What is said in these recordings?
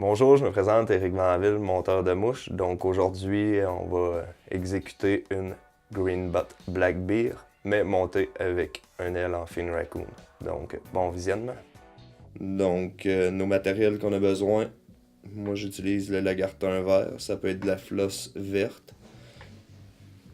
Bonjour, je me présente Éric Vanville, monteur de mouches. Donc aujourd'hui, on va exécuter une Greenbot Black Bear, mais montée avec un aile en Fin Raccoon. Donc bon visionnement. Donc nos matériels qu'on a besoin, moi j'utilise le lagartin vert, ça peut être de la flosse verte.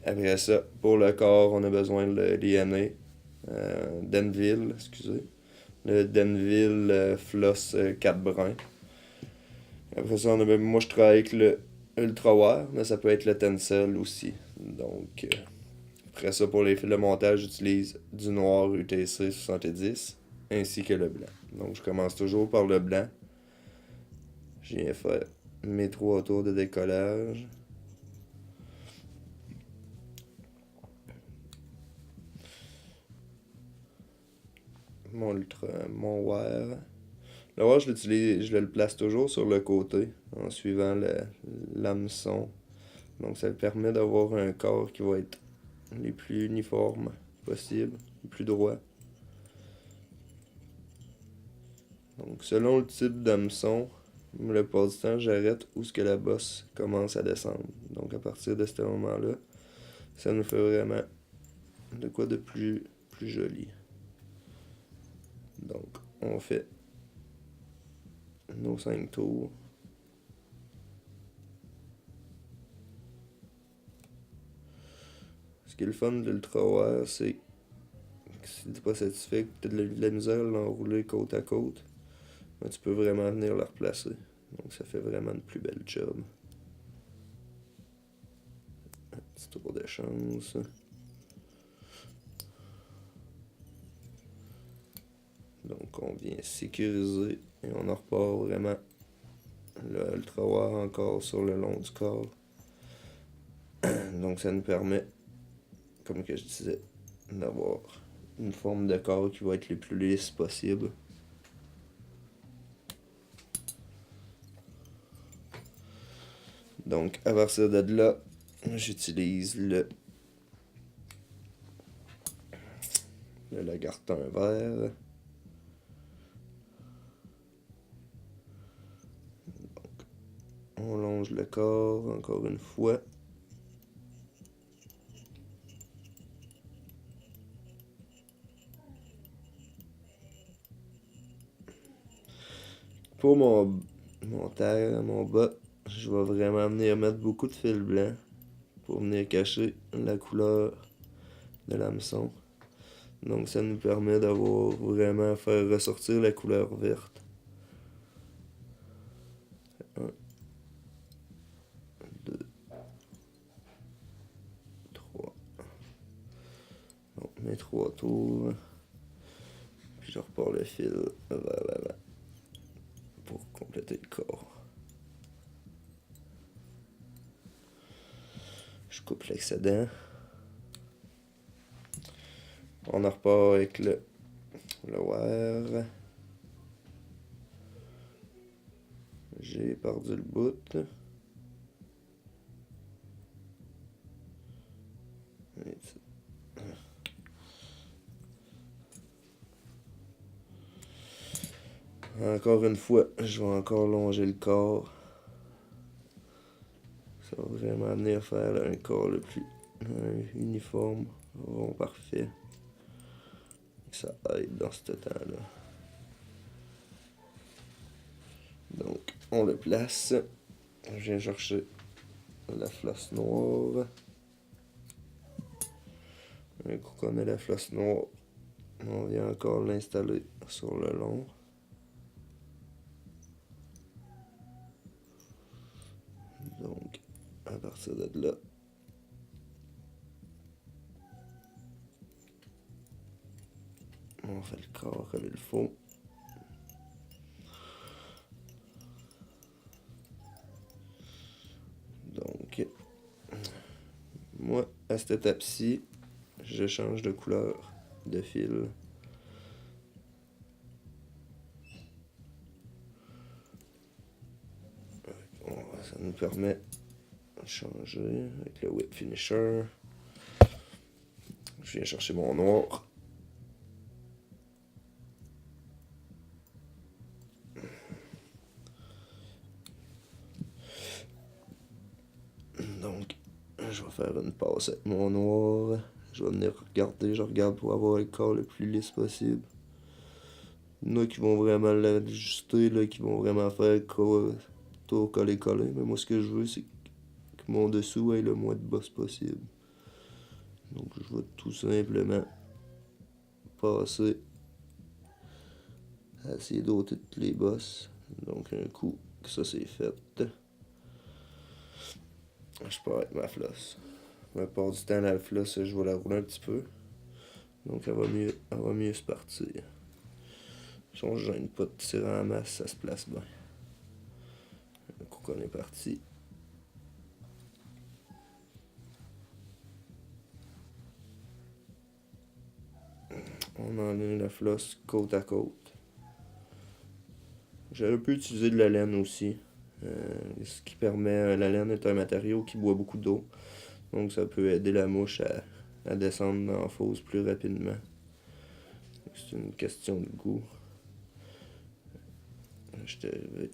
Après ça, pour le corps, on a besoin de l'INA, Denville, excusez. Le Denville Floss 4 brun. Après ça, moi je travaille avec le Ultraware, mais ça peut être le Tencel aussi. Donc, après ça, pour les fils de montage, j'utilise du noir UTC 70 ainsi que le blanc. Donc, je commence toujours par le blanc. Je viens faire mes 3 tours de décollage. Mon wire. Le wire, je le place toujours sur le côté en suivant l'hameçon. Donc, ça me permet d'avoir un corps qui va être les plus uniformes possible, les plus droits. Donc, selon le type d'hameçon, le plupart du temps, j'arrête où ce que la bosse commence à descendre. Donc, à partir de ce moment-là, ça nous fait vraiment de quoi de plus joli. Donc, on fait nos 5 tours. Ce qui est le fun de l'ultrawire, c'est que si t'es pas satisfait, que t'as de la misère à l'enrouler côte à côte, ben, tu peux vraiment venir le replacer. Donc, ça fait vraiment une plus belle job. Un petit tour de chance. Donc on vient sécuriser et on en repart vraiment le Ultrawire encore sur le long du corps. Donc ça nous permet, comme que je disais, d'avoir une forme de corps qui va être le plus lisse possible. Donc à partir de là, j'utilise le lagartin vert. On longe le corps encore une fois. Pour mon bas, je vais vraiment venir mettre beaucoup de fil blanc pour venir cacher la couleur de l'hameçon. Donc ça nous permet d'avoir vraiment faire ressortir la couleur verte. 1, 2, 3. Donc mes 3 tours. Puis je repars le fil vers l'avant pour compléter le corps. Je coupe l'excédent. On en repart avec le wire. J'ai perdu le bout. Encore une fois, je vais encore longer le corps. Ça va vraiment venir faire un corps le plus uniforme, rond parfait. Ça aide dans ce temps-là. Donc, on le place. Je viens chercher la flosse noire. Un coup qu'on a la flosse noire, on vient encore l'installer sur le long. Donc, à partir de là, on fait le corps comme il faut. Donc, moi, à cette étape-ci, je change de couleur de fil. Ça nous permet de changer avec le Whip Finisher. Je viens chercher mon noir. faire une passe avec mon noir. Je vais venir regarder, je regarde pour avoir le corps le plus lisse possible. Il y en a qui vont vraiment l'ajuster, là, qui vont vraiment faire tour coller-coller. Mais moi, ce que je veux, c'est que mon dessous ait le moins de boss possible. Donc, je vais tout simplement passer à essayer d'ôter tous les boss. Donc, un coup que ça c'est fait, je pars avec ma flosse. La part du temps, la flosse, je vais la rouler un petit peu. Donc, elle va mieux se partir. Si on ne gêne pas de tirer en masse, ça se place bien. Un coup qu'on est parti. On enlève la flosse côte à côte. J'aurais pu utiliser de la laine aussi. Ce qui permet. La laine est un matériau qui boit beaucoup d'eau. Donc ça peut aider la mouche à descendre dans la fosse plus rapidement. C'est une question de goût. Je te vais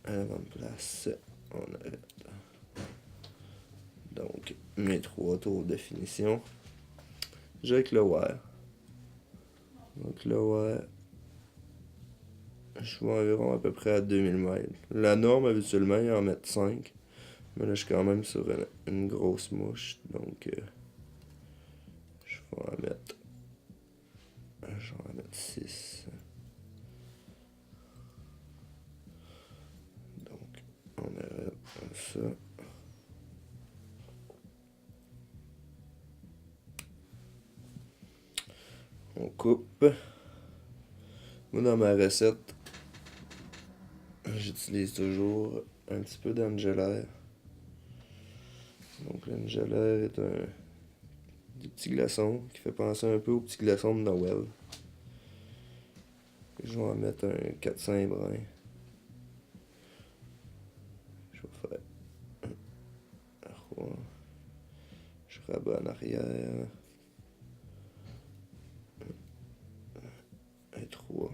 à la bonne place. On arrête. Donc, mes 3 tours de finition. J'ai avec le wire. Donc le wire, je suis environ à peu près à 2000 mètres. La norme, habituellement, il en met 5. Mais là, je suis quand même sur une grosse mouche. Donc, je vais en mettre. Je vais en mettre 6. Donc, on arrête comme ça. On coupe. Moi, dans ma recette, j'utilise toujours un petit peu d'Angelaire. Donc, l'Angelaire est des petits glaçons qui fait penser un peu aux petits glaçons de Noël. Je vais en mettre un 400 brins. Je vais faire un 3. Je rabats en arrière. Un 3.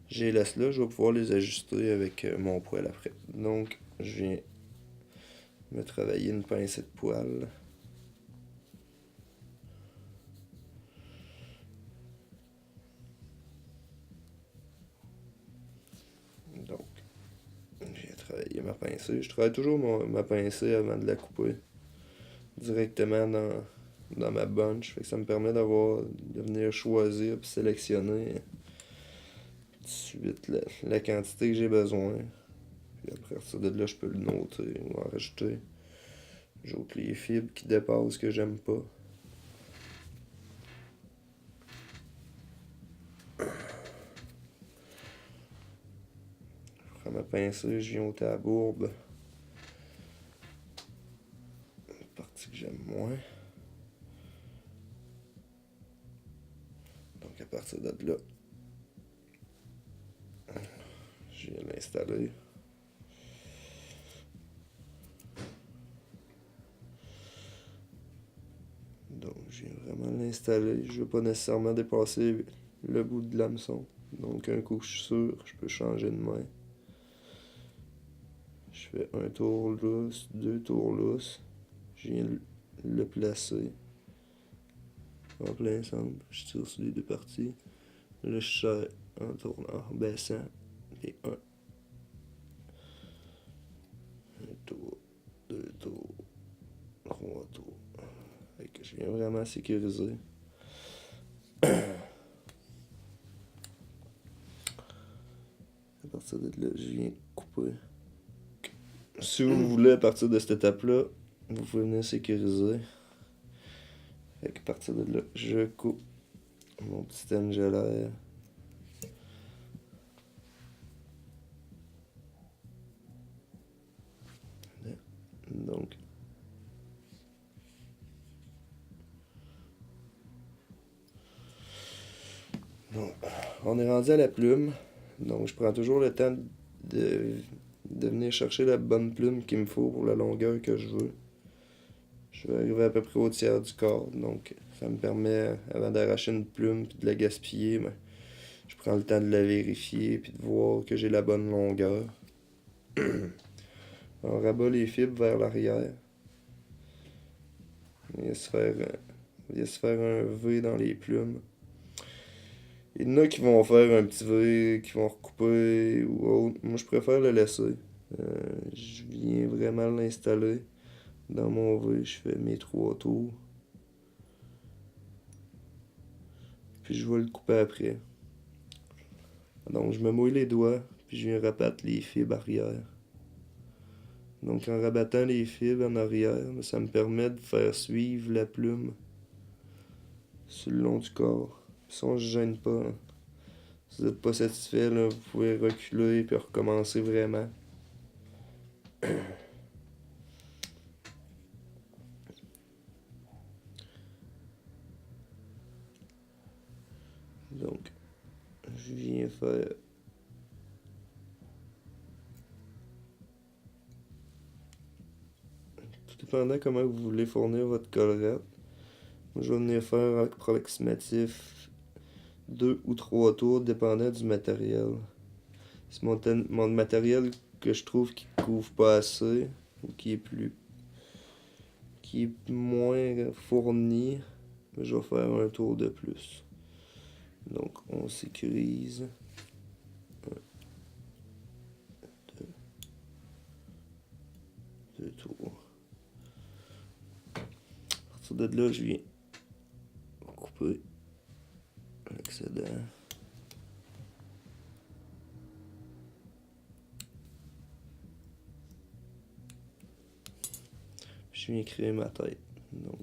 J'ai laisse là, je vais pouvoir les ajuster avec mon poêle après. Donc, je viens me travailler une pincée de poêle. Donc, je viens travailler ma pincée. Je travaille toujours ma pincée avant de la couper. Directement dans ma bunch. Fait que ça me permet de venir choisir et sélectionner tout de suite la quantité que j'ai besoin. Puis à partir de là, je peux le noter ou en rajouter. J'ôte les fibres qui dépassent que j'aime pas. Je prends ma pincée, je viens ôter la bourbe. Une partie que j'aime moins. Donc à partir de là, je viens l'installer. Donc je viens vraiment l'installer. Je ne veux pas nécessairement dépasser le bout de l'hameçon. Donc un coup que je suis sûr, je peux changer de main. Je fais un tour lousse, 2 tours lousses. Je viens le placer en plein centre. Je tire sur les 2 parties. Là, je serre en tournant, en baissant. Et 1 tour, 2 tours, 3 tours. Fait que je viens vraiment sécuriser. À partir de là, je viens couper. Si vous voulez, à partir de cette étape-là, vous pouvez venir sécuriser. Fait qu'à partir de là, je coupe mon petit Angelaire. Donc, on est rendu à la plume. Donc, je prends toujours le temps de venir chercher la bonne plume qu'il me faut pour la longueur que je veux. Je vais arriver à peu près au tiers du corps. Donc, ça me permet, avant d'arracher une plume et de la gaspiller, je prends le temps de la vérifier et de voir que j'ai la bonne longueur. On rabat les fibres vers l'arrière. vient se faire un V dans les plumes. Il y en a qui vont faire un petit V, qui vont recouper ou autre. Moi, je préfère le laisser. Je viens vraiment l'installer dans mon V. Je fais mes 3 tours. Puis je vais le couper après. Donc, je me mouille les doigts, puis je viens rabattre les fibres arrière. Donc, en rabattant les fibres en arrière, ça me permet de faire suivre la plume sur le long du corps. Si on se gêne pas, hein. Si vous n'êtes pas satisfait, là, vous pouvez reculer puis recommencer vraiment. Donc, je viens faire tout dépendant comment vous voulez fournir votre collerette. Moi, je vais venir faire un approximatif 2 ou 3 tours, dépendant du matériel. Si mon matériel que je trouve qui couvre pas assez ou qui est moins fourni, je vais faire un tour de plus. Donc on sécurise. 2 tours. À partir de là, je viens couper l'excédent. Je viens créer ma tête. Donc,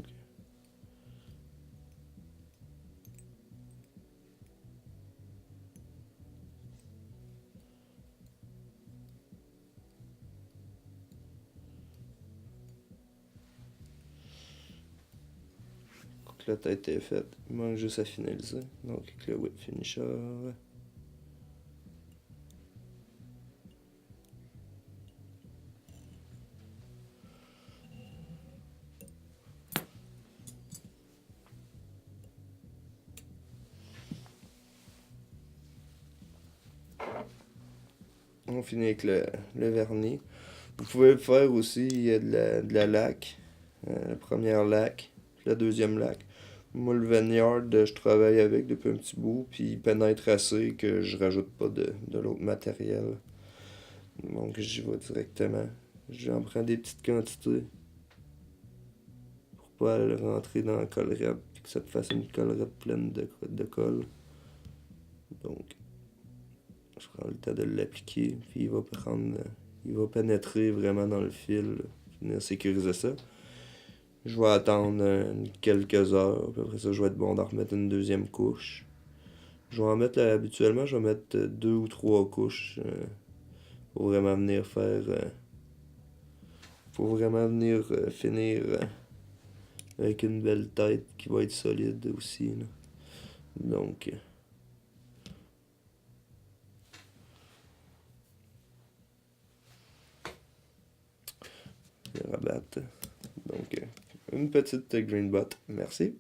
quand la tête est faite, il manque juste à finaliser. Donc, avec le whip finisher. On finit avec le vernis. Vous pouvez le faire aussi, il y a de la laque. La première laque, la deuxième laque. Moi, le Vineyard, je travaille avec depuis un petit bout, puis il pénètre assez que je rajoute pas de l'autre matériel. Donc, j'y vais directement. J'en prends des petites quantités pour pas le rentrer dans la collerette, puis que ça te fasse une collerette pleine de colle. Donc, je prends le temps de l'appliquer, puis il va pénétrer vraiment dans le fil, venir sécuriser ça. Je vais attendre quelques heures, puis après ça, je vais être bon d'en remettre une deuxième couche. Je vais en mettre, habituellement, je vais mettre 2 ou 3 couches pour vraiment venir faire. Pour vraiment venir finir avec une belle tête qui va être solide aussi, là. Donc, je vais rabattre. Donc, une petite green bot. Merci.